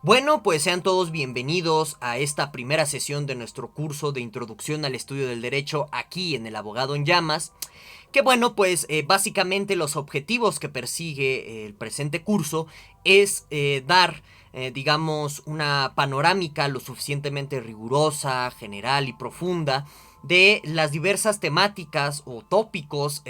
Bueno, pues sean todos bienvenidos a esta primera sesión de nuestro curso de Introducción al Estudio del Derecho aquí en El Abogado en Llamas. Que bueno, pues básicamente los objetivos que persigue el presente curso es dar, digamos, una panorámica lo suficientemente rigurosa, general y profunda de las diversas temáticas o tópicos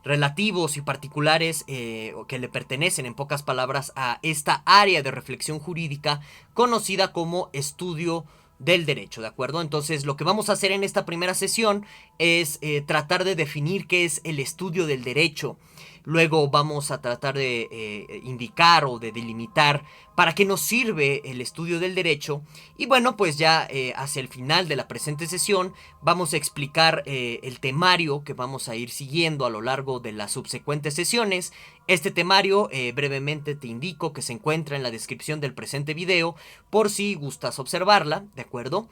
relativos y particulares que le pertenecen, en pocas palabras, a esta área de reflexión jurídica conocida como estudio del derecho, ¿de acuerdo? Entonces lo que vamos a hacer en esta primera sesión es tratar de definir qué es el estudio del derecho. Luego vamos a tratar de indicar o de delimitar para qué nos sirve el estudio del derecho. Y bueno, pues ya hacia el final de la presente sesión vamos a explicar el temario que vamos a ir siguiendo a lo largo de las subsecuentes sesiones. Este temario brevemente te indico que se encuentra en la descripción del presente video por si gustas observarla, ¿de acuerdo?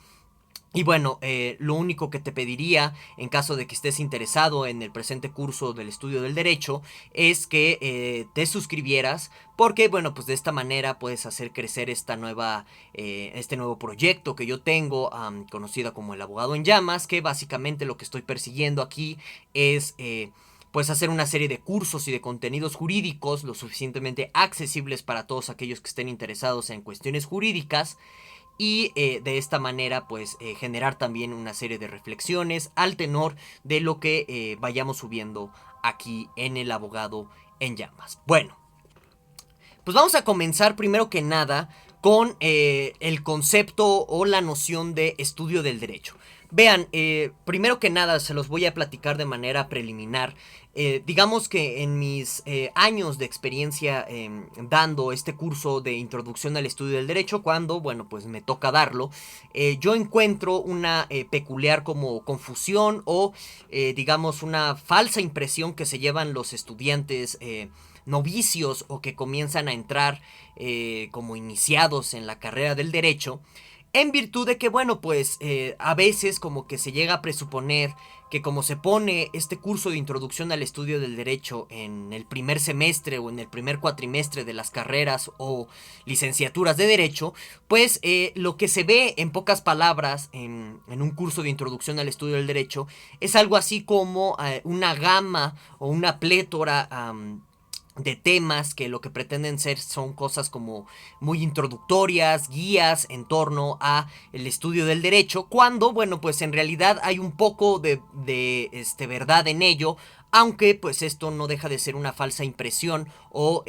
Y bueno, lo único que te pediría en caso de que estés interesado en el presente curso del estudio del derecho es que te suscribieras porque bueno, pues de esta manera puedes hacer crecer este nuevo proyecto que yo tengo, conocida como El Abogado en Llamas, que básicamente lo que estoy persiguiendo aquí es pues hacer una serie de cursos y de contenidos jurídicos lo suficientemente accesibles para todos aquellos que estén interesados en cuestiones jurídicas y de esta manera pues generar también una serie de reflexiones al tenor de lo que vayamos subiendo aquí en El Abogado en Llamas. Bueno, pues vamos a comenzar primero que nada con el concepto o la noción de estudio del derecho. Vean, primero que nada se los voy a platicar de manera preliminar. Digamos que en mis años de experiencia dando este curso de introducción al estudio del derecho, cuando, bueno, pues me toca darlo, yo encuentro una peculiar como confusión o, digamos, una falsa impresión que se llevan los estudiantes novicios o que comienzan a entrar como iniciados en la carrera del derecho, en virtud de que, bueno, pues a veces como que se llega a presuponer que como se pone este curso de introducción al estudio del derecho en el primer semestre o en el primer cuatrimestre de las carreras o licenciaturas de derecho, pues lo que se ve en pocas palabras en un curso de introducción al estudio del derecho es algo así como una gama o una plétora de temas que lo que pretenden ser son cosas como muy introductorias, guías en torno a el estudio del derecho, cuando, bueno, pues en realidad hay un poco de verdad en ello, aunque pues esto no deja de ser una falsa impresión o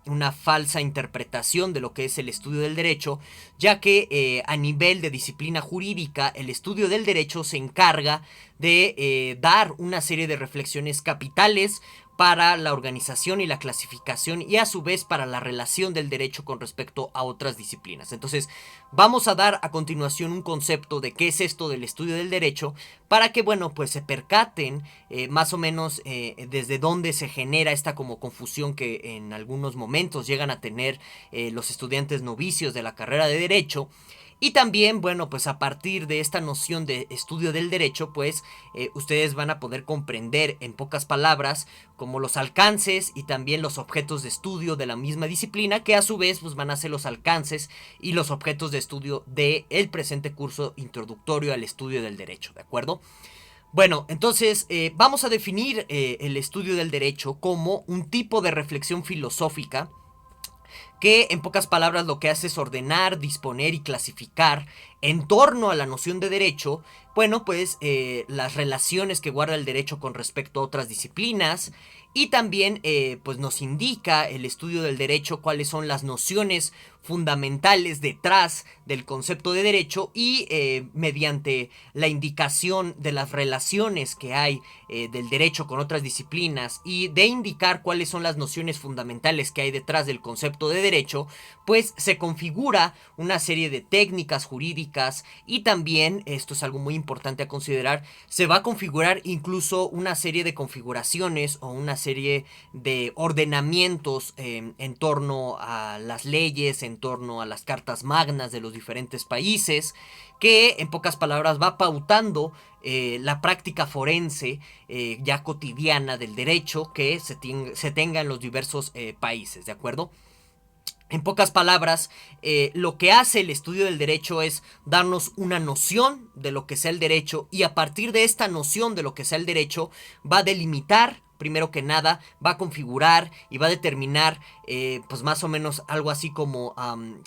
una falsa interpretación de lo que es el estudio del derecho, ya que a nivel de disciplina jurídica el estudio del derecho se encarga de dar una serie de reflexiones capitales para la organización y la clasificación y a su vez para la relación del derecho con respecto a otras disciplinas. Entonces vamos a dar a continuación un concepto de qué es esto del estudio del derecho para que bueno pues se percaten más o menos desde dónde se genera esta como confusión que en algunos momentos llegan a tener los estudiantes novicios de la carrera de derecho. Y también, bueno, pues a partir de esta noción de estudio del derecho, pues ustedes van a poder comprender en pocas palabras como los alcances y también los objetos de estudio de la misma disciplina, que a su vez pues van a ser los alcances y los objetos de estudio del presente curso introductorio al estudio del derecho, ¿de acuerdo? Bueno, entonces vamos a definir el estudio del derecho como un tipo de reflexión filosófica que en pocas palabras lo que hace es ordenar, disponer y clasificar en torno a la noción de derecho, bueno, pues las relaciones que guarda el derecho con respecto a otras disciplinas y también pues nos indica el estudio del derecho cuáles son las nociones fundamentales detrás del concepto de derecho y mediante la indicación de las relaciones que hay del derecho con otras disciplinas y de indicar cuáles son las nociones fundamentales que hay detrás del concepto de derecho, pues se configura una serie de técnicas jurídicas y también, esto es algo muy importante a considerar, se va a configurar incluso una serie de configuraciones o una serie de ordenamientos en torno a las leyes, en torno a las cartas magnas de los diferentes países, que en pocas palabras va pautando la práctica forense ya cotidiana del derecho que se tenga en los diversos países, ¿de acuerdo? En pocas palabras, lo que hace el estudio del derecho es darnos una noción de lo que sea el derecho, y a partir de esta noción de lo que sea el derecho va a delimitar, primero que nada, va a configurar y va a determinar pues más o menos algo así como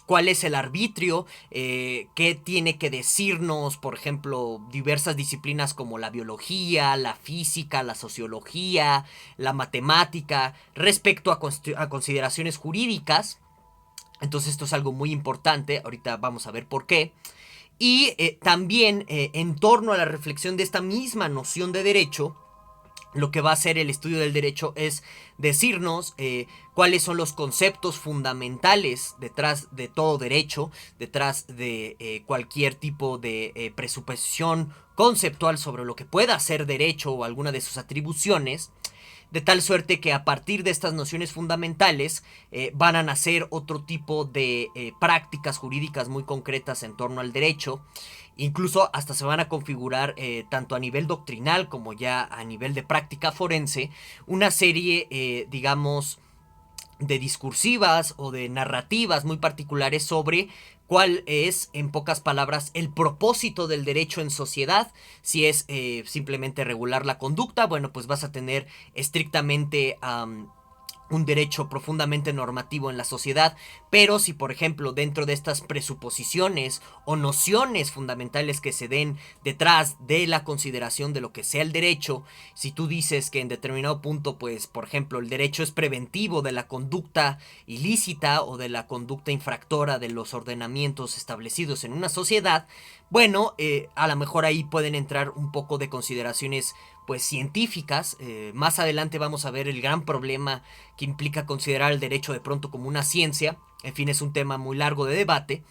cuál es el arbitrio, qué tiene que decirnos, por ejemplo, diversas disciplinas como la biología, la física, la sociología, la matemática, respecto a consideraciones jurídicas. Entonces esto es algo muy importante, ahorita vamos a ver por qué. Y también en torno a la reflexión de esta misma noción de derecho, lo que va a hacer el estudio del derecho es decirnos cuáles son los conceptos fundamentales detrás de todo derecho, detrás de cualquier tipo de presuposición conceptual sobre lo que pueda ser derecho o alguna de sus atribuciones, de tal suerte que a partir de estas nociones fundamentales van a nacer otro tipo de prácticas jurídicas muy concretas en torno al derecho. Incluso hasta se van a configurar, tanto a nivel doctrinal como ya a nivel de práctica forense, una serie, digamos, de discursivas o de narrativas muy particulares sobre cuál es, en pocas palabras, el propósito del derecho en sociedad. Si es simplemente regular la conducta, bueno, pues vas a tener estrictamente un derecho profundamente normativo en la sociedad. Pero si, por ejemplo, dentro de estas presuposiciones o nociones fundamentales que se den detrás de la consideración de lo que sea el derecho, si tú dices que en determinado punto, pues, por ejemplo, el derecho es preventivo de la conducta ilícita o de la conducta infractora de los ordenamientos establecidos en una sociedad, bueno, a lo mejor ahí pueden entrar un poco de consideraciones pues científicas. Más adelante vamos a ver el gran problema que implica considerar el derecho de pronto como una ciencia. En fin, es un tema muy largo de debate,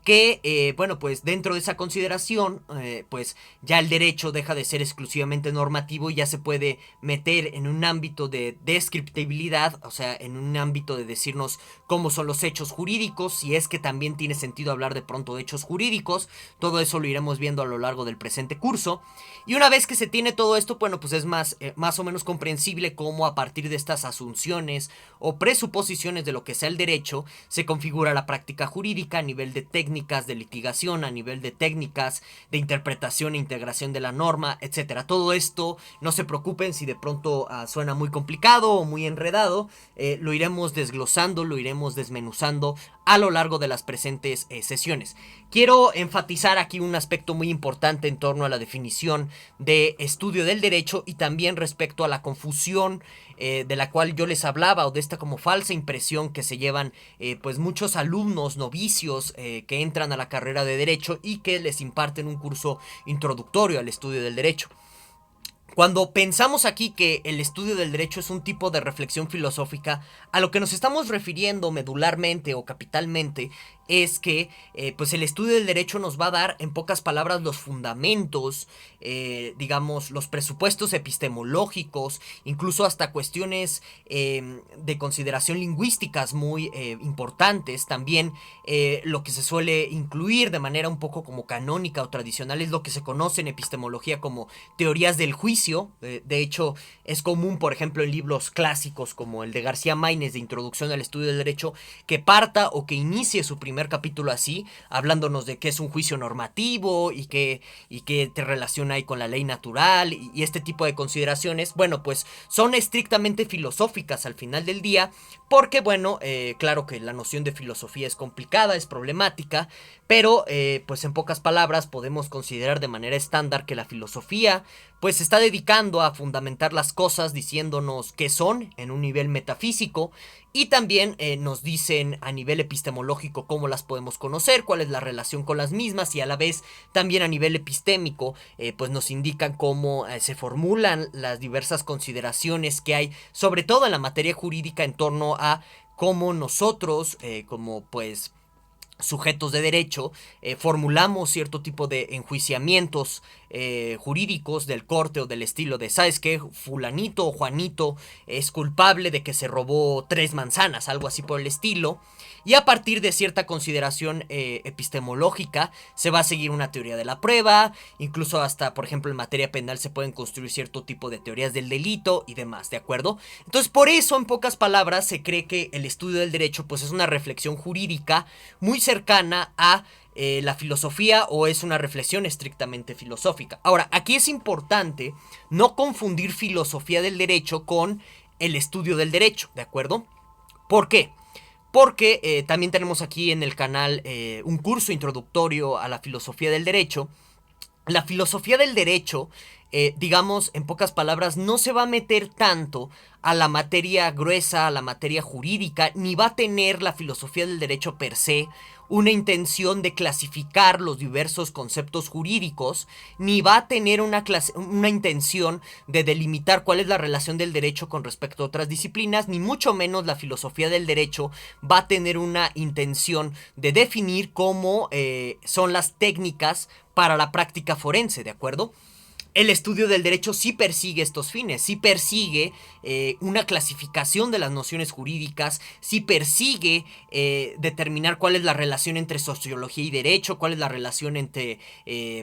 que, bueno, pues dentro de esa consideración, pues ya el derecho deja de ser exclusivamente normativo y ya se puede meter en un ámbito de descriptibilidad, o sea, en un ámbito de decirnos cómo son los hechos jurídicos, si es que también tiene sentido hablar de pronto de hechos jurídicos. Todo eso lo iremos viendo a lo largo del presente curso. Y una vez que se tiene todo esto, bueno, pues es más o menos comprensible cómo a partir de estas asunciones o presuposiciones de lo que sea el derecho, se configura la práctica jurídica a nivel de técnicas de litigación, a nivel de técnicas de interpretación e integración de la norma, etcétera. Todo esto, no se preocupen si de pronto suena muy complicado o muy enredado, lo iremos desglosando, lo iremos desmenuzando a lo largo de las presentes sesiones. Quiero enfatizar aquí un aspecto muy importante en torno a la definición de estudio del derecho y también respecto a la confusión de la cual yo les hablaba, o de esta como falsa impresión que se llevan pues muchos alumnos novicios que entran a la carrera de derecho y que les imparten un curso introductorio al estudio del derecho. Cuando pensamos aquí que el estudio del derecho es un tipo de reflexión filosófica, a lo que nos estamos refiriendo medularmente o capitalmente es que pues el estudio del derecho nos va a dar, en pocas palabras, los fundamentos, digamos, los presupuestos epistemológicos, incluso hasta cuestiones de consideración lingüísticas muy importantes. También lo que se suele incluir de manera un poco como canónica o tradicional es lo que se conoce en epistemología como teorías del juicio. De hecho, es común, por ejemplo, en libros clásicos como el de García Maínez de Introducción al Estudio del Derecho, que parta o que inicie su primer capítulo así, hablándonos de qué es un juicio normativo y qué te relaciona ahí con la ley natural y este tipo de consideraciones. Bueno, pues son estrictamente filosóficas al final del día, porque bueno, claro que la noción de filosofía es complicada, es problemática, pero pues en pocas palabras podemos considerar de manera estándar que la filosofía pues se está dedicando a fundamentar las cosas diciéndonos qué son en un nivel metafísico, y también nos dicen a nivel epistemológico cómo las podemos conocer, cuál es la relación con las mismas, y a la vez también a nivel epistémico pues nos indican cómo se formulan las diversas consideraciones que hay, sobre todo en la materia jurídica, en torno a cómo nosotros como pues sujetos de derecho, formulamos cierto tipo de enjuiciamientos jurídicos del corte o del estilo de, ¿sabes qué? Fulanito o Juanito es culpable de que se robó 3 manzanas, algo así por el estilo. Y a partir de cierta consideración epistemológica se va a seguir una teoría de la prueba, incluso hasta, por ejemplo, en materia penal se pueden construir cierto tipo de teorías del delito y demás, ¿de acuerdo? Entonces, por eso, en pocas palabras, se cree que el estudio del derecho pues es una reflexión jurídica muy cercana a la filosofía, o es una reflexión estrictamente filosófica. Ahora, aquí es importante no confundir filosofía del derecho con el estudio del derecho, ¿de acuerdo? ¿Por qué? Porque también tenemos aquí en el canal un curso introductorio a la filosofía del derecho. La filosofía del derecho, digamos, en pocas palabras, no se va a meter tanto a la materia gruesa, a la materia jurídica, ni va a tener la filosofía del derecho per se una intención de clasificar los diversos conceptos jurídicos, ni va a tener una intención de delimitar cuál es la relación del derecho con respecto a otras disciplinas, ni mucho menos la filosofía del derecho va a tener una intención de definir cómo son las técnicas para la práctica forense, ¿de acuerdo? El estudio del derecho sí persigue estos fines, sí persigue una clasificación de las nociones jurídicas, sí persigue determinar cuál es la relación entre sociología y derecho, cuál es la relación entre,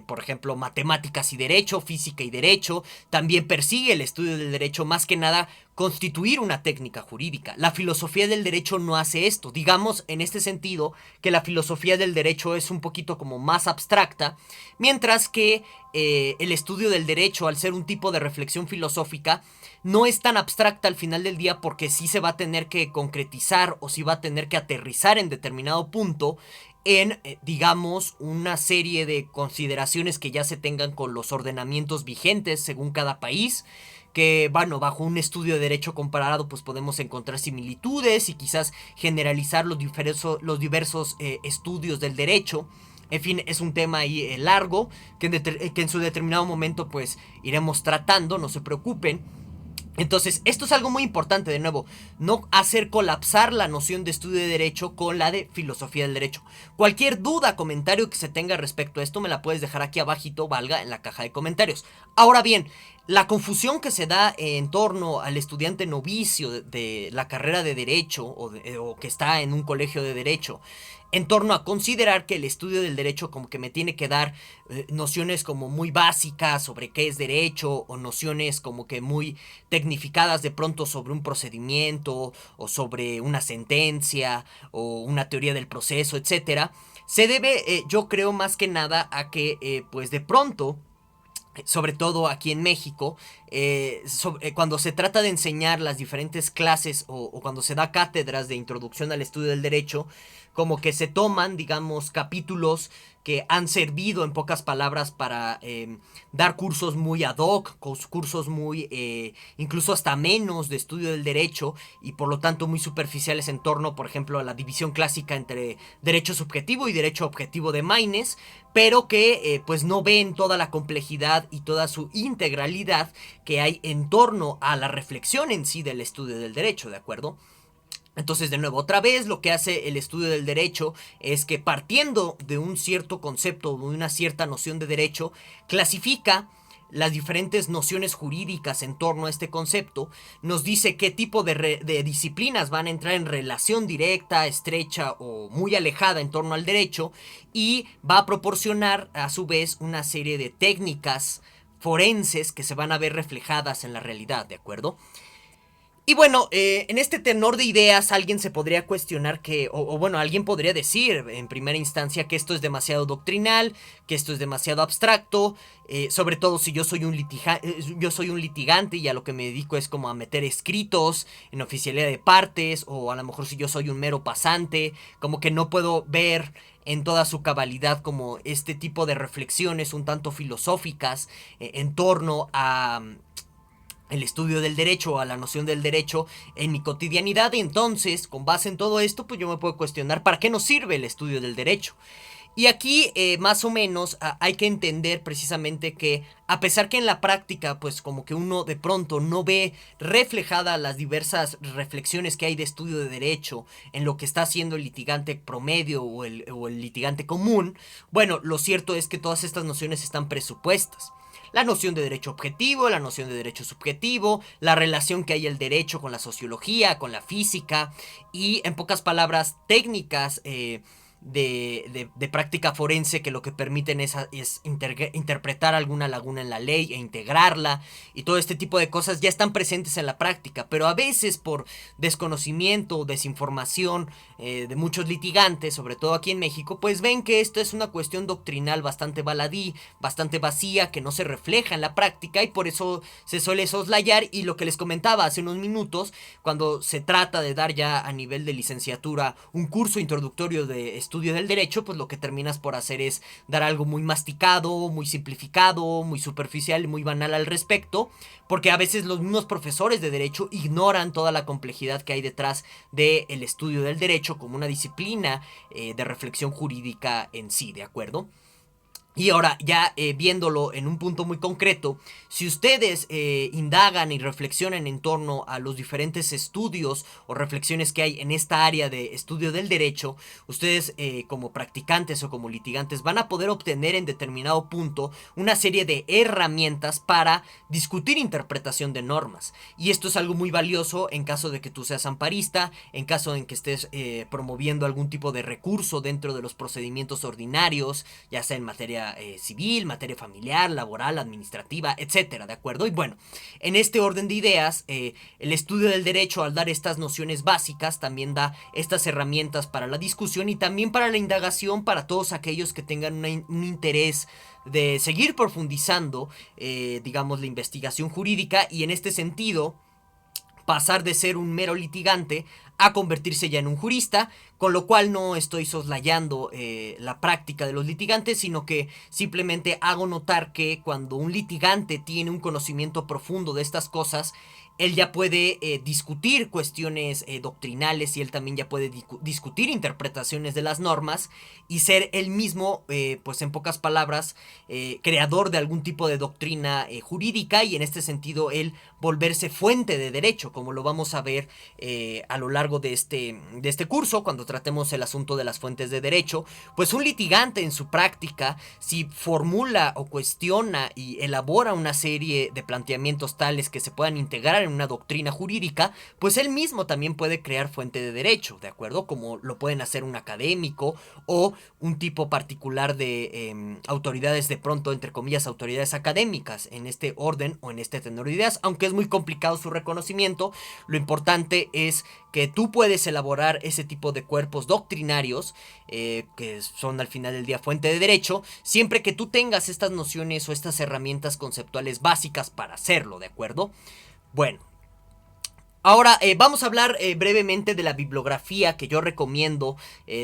por ejemplo, matemáticas y derecho, física y derecho. También persigue el estudio del derecho, más que nada, constituir una técnica jurídica. La filosofía del derecho no hace esto. Digamos, en este sentido, que la filosofía del derecho es un poquito como más abstracta, mientras que el estudio del derecho, al ser un tipo de reflexión filosófica, no es tan abstracta al final del día, porque sí se va a tener que concretizar o sí va a tener que aterrizar en determinado punto en, digamos, una serie de consideraciones que ya se tengan con los ordenamientos vigentes según cada país, que, bueno, bajo un estudio de derecho comparado pues podemos encontrar similitudes y quizás generalizar los diversos estudios del derecho. En fin, es un tema ahí largo que en su determinado momento pues iremos tratando, no se preocupen. Entonces, esto es algo muy importante, de nuevo, no hacer colapsar la noción de estudio de derecho con la de filosofía del derecho. Cualquier duda, comentario que se tenga respecto a esto, me la puedes dejar aquí abajito, valga, en la caja de comentarios. Ahora bien, la confusión que se da en torno al estudiante novicio de la carrera de derecho, o que está en un colegio de derecho, en torno a considerar que el estudio del derecho como que me tiene que dar nociones como muy básicas sobre qué es derecho, o nociones como que muy tecnificadas de pronto sobre un procedimiento o sobre una sentencia o una teoría del proceso, etcétera, se debe, yo creo, más que nada a que pues de pronto, sobre todo aquí en México, cuando se trata de enseñar las diferentes clases, o cuando se da cátedras de introducción al estudio del derecho, como que se toman, digamos, capítulos que han servido, en pocas palabras, para dar cursos muy ad hoc, cursos muy, incluso hasta menos de estudio del derecho, y por lo tanto muy superficiales en torno, por ejemplo, a la división clásica entre derecho subjetivo y derecho objetivo de Maynes, pero que pues no ven toda la complejidad y toda su integralidad que hay en torno a la reflexión en sí del estudio del derecho, ¿de acuerdo? Entonces, de nuevo, otra vez lo que hace el estudio del derecho es que, partiendo de un cierto concepto, de una cierta noción de derecho, clasifica las diferentes nociones jurídicas en torno a este concepto, nos dice qué tipo de disciplinas van a entrar en relación directa, estrecha o muy alejada en torno al derecho, y va a proporcionar a su vez una serie de técnicas forenses que se van a ver reflejadas en la realidad, ¿de acuerdo? Y bueno, en este tenor de ideas alguien se podría cuestionar que, o bueno, alguien podría decir en primera instancia que esto es demasiado doctrinal, que esto es demasiado abstracto, sobre todo si yo soy yo soy un litigante y a lo que me dedico es como a meter escritos en oficialidad de partes, o a lo mejor si yo soy un mero pasante, como que no puedo ver en toda su cabalidad como este tipo de reflexiones un tanto filosóficas en torno a el estudio del derecho, a la noción del derecho en mi cotidianidad. Y entonces, con base en todo esto, pues yo me puedo cuestionar para qué nos sirve el estudio del derecho. Y aquí más o menos hay que entender precisamente que a pesar que en la práctica pues como que uno de pronto no ve reflejadas las diversas reflexiones que hay de estudio de derecho en lo que está haciendo el litigante promedio o el litigante común, bueno, lo cierto es que todas estas nociones están presupuestas. La noción de derecho objetivo, la noción de derecho subjetivo, la relación que hay el derecho con la sociología, con la física y en pocas palabras técnicas de práctica forense que lo que permiten es interpretar alguna laguna en la ley e integrarla, y todo este tipo de cosas ya están presentes en la práctica, pero a veces por desconocimiento o desinformación de muchos litigantes, sobre todo aquí en México, pues ven que esto es una cuestión doctrinal bastante baladí, bastante vacía, que no se refleja en la práctica, y por eso se suele soslayar. Y lo que les comentaba hace unos minutos, cuando se trata de dar ya a nivel de licenciatura un curso introductorio de estudio del derecho, pues lo que terminas por hacer es dar algo muy masticado, muy simplificado, muy superficial y muy banal al respecto, porque a veces los mismos profesores de derecho ignoran toda la complejidad que hay detrás del estudio del derecho como una disciplina de reflexión jurídica en sí, ¿de acuerdo? Y ahora, ya viéndolo en un punto muy concreto, si ustedes indagan y reflexionan en torno a los diferentes estudios o reflexiones que hay en esta área de estudio del derecho, ustedes como practicantes o como litigantes van a poder obtener en determinado punto una serie de herramientas para discutir interpretación de normas. Y esto es algo muy valioso en caso de que tú seas amparista, en caso en que estés promoviendo algún tipo de recurso dentro de los procedimientos ordinarios, ya sea en materia civil, materia familiar, laboral, administrativa, etcétera, ¿de acuerdo? Y bueno, en este orden de ideas, el estudio del derecho, al dar estas nociones básicas, también da estas herramientas para la discusión y también para la indagación para todos aquellos que tengan un interés de seguir profundizando, digamos, la investigación jurídica, y en este sentido pasar de ser un mero litigante a convertirse ya en un jurista, con lo cual no estoy soslayando la práctica de los litigantes, sino que simplemente hago notar que cuando un litigante tiene un conocimiento profundo de estas cosas, él ya puede discutir cuestiones doctrinales, y él también ya puede discutir interpretaciones de las normas y ser él mismo, pues en pocas palabras, creador de algún tipo de doctrina jurídica, y en este sentido él volverse fuente de derecho, como lo vamos a ver a lo largo de este curso, cuando tratemos el asunto de las fuentes de derecho. Pues un litigante en su práctica, si formula o cuestiona y elabora una serie de planteamientos tales que se puedan integrar en una doctrina jurídica, pues él mismo también puede crear fuente de derecho, ¿de acuerdo? Como lo pueden hacer un académico o un tipo particular de autoridades, de pronto, entre comillas, autoridades académicas en este orden o en este tenor de ideas, aunque es muy complicado su reconocimiento. Lo importante es que tú puedes elaborar ese tipo de cuerpos doctrinarios, que son al final del día fuente de derecho, siempre que tú tengas estas nociones o estas herramientas conceptuales básicas para hacerlo, ¿de acuerdo? Bueno, ahora vamos a hablar brevemente de la bibliografía que yo recomiendo,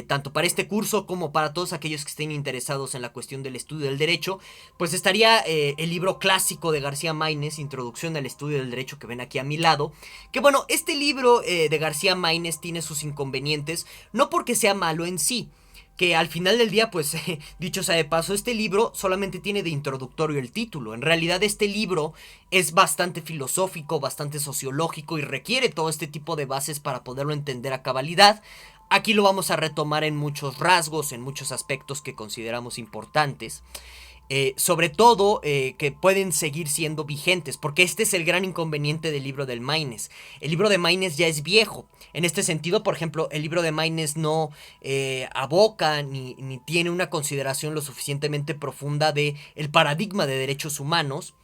tanto para este curso como para todos aquellos que estén interesados en la cuestión del estudio del derecho. Pues estaría el libro clásico de García Maínez, Introducción al Estudio del Derecho, que ven aquí a mi lado. Que bueno, este libro de García Maínez tiene sus inconvenientes, no porque sea malo en sí, que al final del día, pues, dicho sea de paso, este libro solamente tiene de introductorio el título. En realidad este libro es bastante filosófico, bastante sociológico, y requiere todo este tipo de bases para poderlo entender a cabalidad. Aquí lo vamos a retomar en muchos rasgos, en muchos aspectos que consideramos importantes. Sobre todo que pueden seguir siendo vigentes, porque este es el gran inconveniente del libro del Maínez. El libro de Maínez ya es viejo. En este sentido, por ejemplo, el libro de Maínez no aboca ni tiene una consideración lo suficientemente profunda de el paradigma de derechos humanos,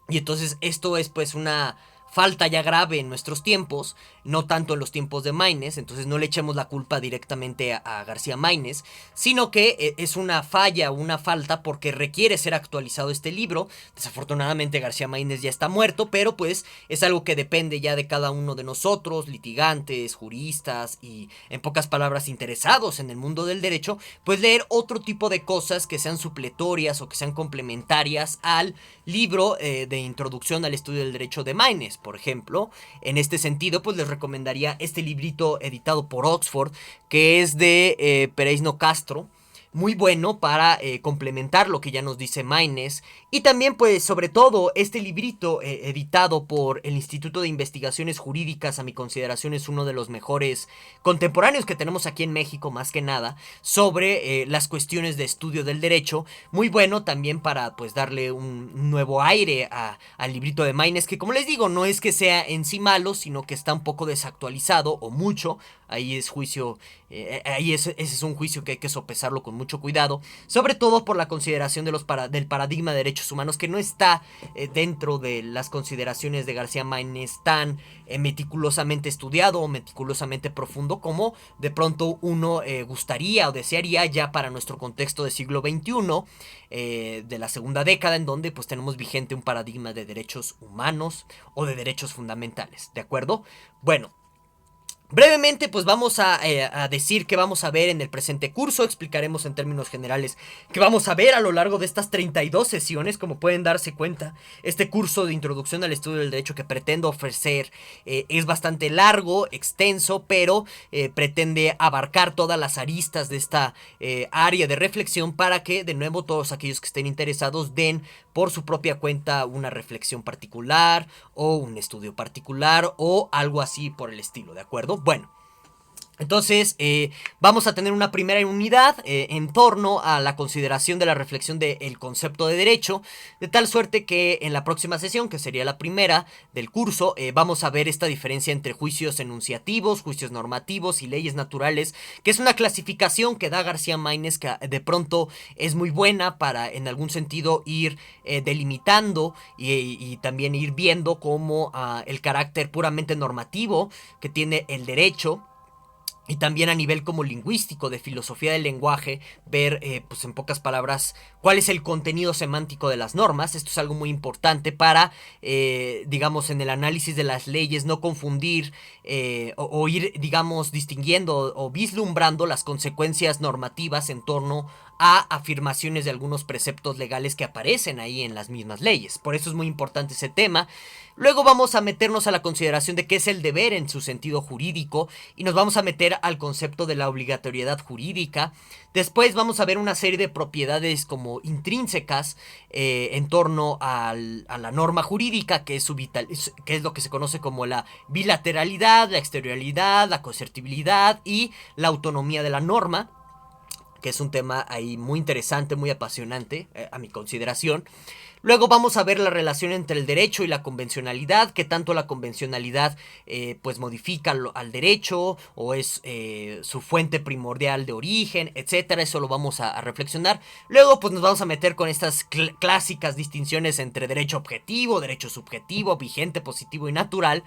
y entonces esto es pues una falta ya grave en nuestros tiempos, no tanto en los tiempos de Maínez. Entonces no le echemos la culpa directamente a García Maínez, sino que es una falla, una falta, porque requiere ser actualizado este libro. Desafortunadamente García Maínez ya está muerto, pero pues es algo que depende ya de cada uno de nosotros, litigantes, juristas y, en pocas palabras, interesados en el mundo del derecho, pues leer otro tipo de cosas que sean supletorias o que sean complementarias al libro de Introducción al Estudio del Derecho de Maínez, por ejemplo. En este sentido, pues les recomendaría este librito editado por Oxford, que es de Pereizno Castro. muy bueno para complementar lo que ya nos dice Maynes. Y también pues sobre todo este librito editado por el Instituto de Investigaciones Jurídicas, a mi consideración es uno de los mejores contemporáneos que tenemos aquí en México, más que nada, sobre las cuestiones de estudio del derecho. Muy bueno también para pues darle un nuevo aire al librito de Maynes, que como les digo, no es que sea en sí malo, sino que está un poco desactualizado o mucho. Ahí es juicio, ese es un juicio que hay que sopesarlo con mucho cuidado, sobre todo por la consideración de del paradigma de derechos humanos, que no está dentro de las consideraciones de García Maynes tan meticulosamente estudiado o meticulosamente profundo como de pronto uno gustaría o desearía ya para nuestro contexto del siglo XXI, de la segunda década, en donde pues tenemos vigente un paradigma de derechos humanos o de derechos fundamentales, ¿de acuerdo? Bueno, brevemente, pues vamos a decir que vamos a ver en el presente curso. Explicaremos en términos generales que vamos a ver a lo largo de estas 32 sesiones. Como pueden darse cuenta, este curso de introducción al estudio del derecho que pretendo ofrecer es bastante largo, extenso, pero pretende abarcar todas las aristas de esta área de reflexión para que, de nuevo, todos aquellos que estén interesados den por su propia cuenta una reflexión particular o un estudio particular o algo así por el estilo, ¿de acuerdo? Bueno, entonces vamos a tener una primera unidad en torno a la consideración de la reflexión del concepto de derecho, de tal suerte que en la próxima sesión, que sería la primera del curso, vamos a ver esta diferencia entre juicios enunciativos, juicios normativos y leyes naturales, que es una clasificación que da García Maynes, que de pronto es muy buena para en algún sentido ir delimitando y también ir viendo cómo el carácter puramente normativo que tiene el derecho, y también a nivel como lingüístico, de filosofía del lenguaje, ver, pues en pocas palabras, cuál es el contenido semántico de las normas. Esto es algo muy importante para, digamos, en el análisis de las leyes, no confundir o ir, digamos, distinguiendo o vislumbrando las consecuencias normativas en torno a afirmaciones de algunos preceptos legales que aparecen ahí en las mismas leyes. Por eso es muy importante ese tema. Luego vamos a meternos a la consideración de qué es el deber en su sentido jurídico y nos vamos a meter al concepto de la obligatoriedad jurídica. Después vamos a ver una serie de propiedades como intrínsecas en torno a la norma jurídica, que es lo que se conoce como la bilateralidad, la exterioralidad, la coercitibilidad y la autonomía de la norma, que es un tema ahí muy interesante, muy apasionante, a mi consideración. Luego vamos a ver la relación entre el derecho y la convencionalidad, que tanto la convencionalidad pues modifica al derecho o es su fuente primordial de origen, etcétera. Eso lo vamos a reflexionar. Luego pues nos vamos a meter con estas clásicas distinciones entre derecho objetivo, derecho subjetivo, vigente, positivo y natural.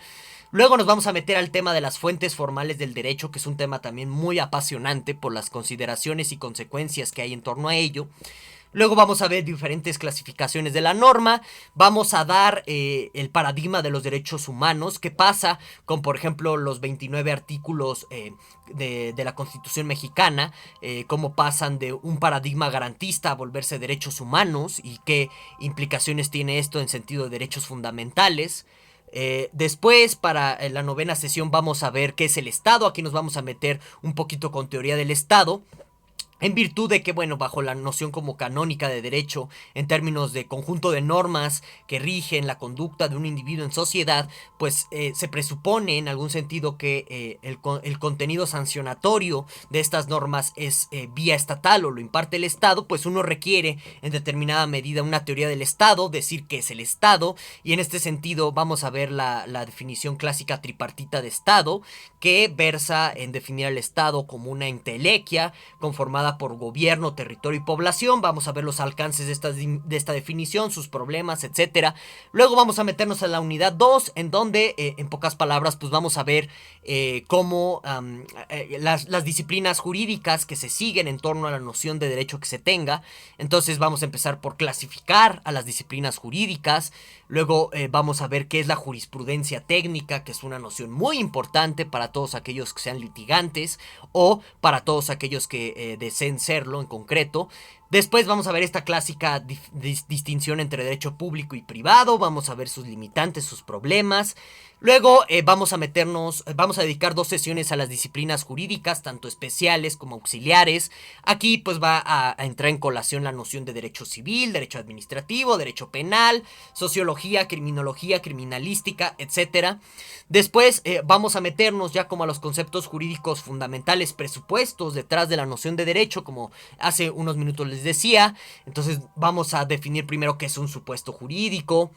Luego nos vamos a meter al tema de las fuentes formales del derecho, que es un tema también muy apasionante por las consideraciones y consecuencias que hay en torno a ello. Luego vamos a ver diferentes clasificaciones de la norma, vamos a dar el paradigma de los derechos humanos, qué pasa con, por ejemplo, los 29 artículos de la Constitución mexicana, cómo pasan de un paradigma garantista a volverse derechos humanos y qué implicaciones tiene esto en sentido de derechos fundamentales. Después, para la novena sesión, vamos a ver qué es el Estado. Aquí nos vamos a meter un poquito con teoría del Estado, en virtud de que, bueno, bajo la noción como canónica de derecho, en términos de conjunto de normas que rigen la conducta de un individuo en sociedad, pues se presupone en algún sentido que el contenido sancionatorio de estas normas es vía estatal o lo imparte el Estado. Pues uno requiere en determinada medida una teoría del Estado, decir qué es el Estado, y en este sentido vamos a ver la definición clásica tripartita de Estado, que versa en definir al Estado como una entelequia conformada por gobierno, territorio y población. Vamos a ver los alcances de esta definición, sus problemas, etcétera. Luego vamos a meternos a la unidad 2, en donde, en pocas palabras, pues vamos a ver cómo las disciplinas jurídicas que se siguen en torno a la noción de derecho que se tenga. Entonces vamos a empezar por clasificar a las disciplinas jurídicas. Luego vamos a ver qué es la jurisprudencia técnica, que es una noción muy importante para todos aquellos que sean litigantes o para todos aquellos que deseen serlo en concreto. Después vamos a ver esta clásica distinción entre derecho público y privado, vamos a ver sus limitantes, sus problemas. Luego vamos a dedicar 2 sesiones a las disciplinas jurídicas, tanto especiales como auxiliares. Aquí pues va a entrar en colación la noción de derecho civil, derecho administrativo, derecho penal, sociología, criminología, criminalística, etc. Después vamos a meternos ya como a los conceptos jurídicos fundamentales presupuestos detrás de la noción de derecho, como hace unos minutos les decía. Entonces vamos a definir primero qué es un supuesto jurídico.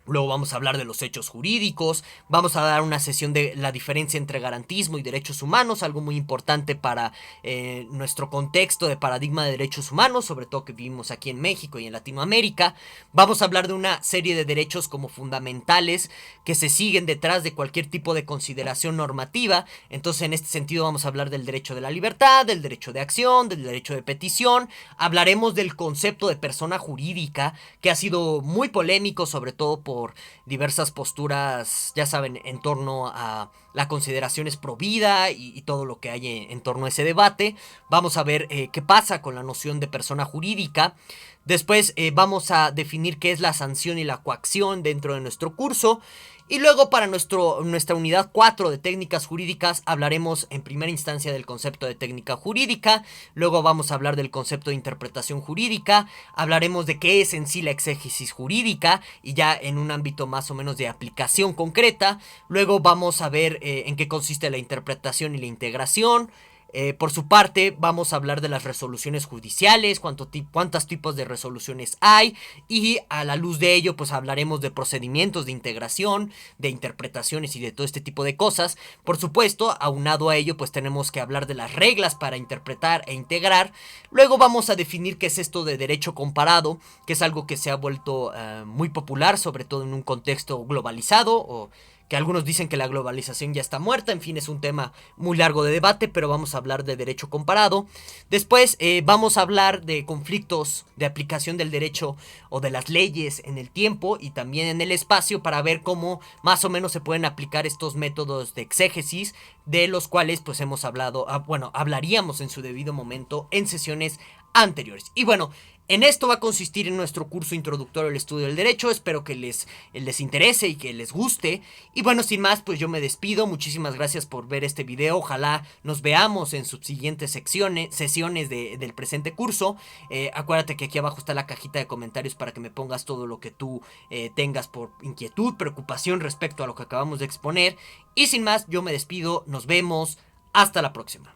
Luego vamos a hablar de los hechos jurídicos, vamos a dar una sesión de la diferencia entre garantismo y derechos humanos, algo muy importante para nuestro contexto de paradigma de derechos humanos, sobre todo que vivimos aquí en México y en Latinoamérica. Vamos a hablar de una serie de derechos como fundamentales que se siguen detrás de cualquier tipo de consideración normativa. Entonces en este sentido vamos a hablar del derecho de la libertad, del derecho de acción, del derecho de petición. Hablaremos del concepto de persona jurídica, que ha sido muy polémico, sobre todo por diversas posturas, ya saben, en torno a la consideración es pro vida y todo lo que hay en torno a ese debate. Vamos a ver qué pasa con la noción de persona jurídica. Después vamos a definir qué es la sanción y la coacción dentro de nuestro curso. Y luego para nuestra unidad 4 de técnicas jurídicas hablaremos en primera instancia del concepto de técnica jurídica, luego vamos a hablar del concepto de interpretación jurídica, hablaremos de qué es en sí la exégesis jurídica y ya en un ámbito más o menos de aplicación concreta, luego vamos a ver en qué consiste la interpretación y la integración. Por su parte vamos a hablar de las resoluciones judiciales, cuántos tipos de resoluciones hay, y a la luz de ello pues hablaremos de procedimientos de integración, de interpretaciones y de todo este tipo de cosas. Por supuesto, aunado a ello pues tenemos que hablar de las reglas para interpretar e integrar. Luego vamos a definir qué es esto de derecho comparado, que es algo que se ha vuelto muy popular, sobre todo en un contexto globalizado, o que algunos dicen que la globalización ya está muerta. En fin, es un tema muy largo de debate, pero vamos a hablar de derecho comparado. Después vamos a hablar de conflictos de aplicación del derecho o de las leyes en el tiempo y también en el espacio, para ver cómo más o menos se pueden aplicar estos métodos de exégesis, de los cuales pues hemos hablado, hablaríamos en su debido momento en sesiones anteriores. Y bueno, en esto va a consistir en nuestro curso introductorio al estudio del derecho. Espero que les interese y que les guste. Y bueno, sin más, pues yo me despido. Muchísimas gracias por ver este video. Ojalá nos veamos en subsiguientes sesiones del presente curso. Acuérdate que aquí abajo está la cajita de comentarios para que me pongas todo lo que tú tengas por inquietud, preocupación respecto a lo que acabamos de exponer. Y sin más, yo me despido. Nos vemos. Hasta la próxima.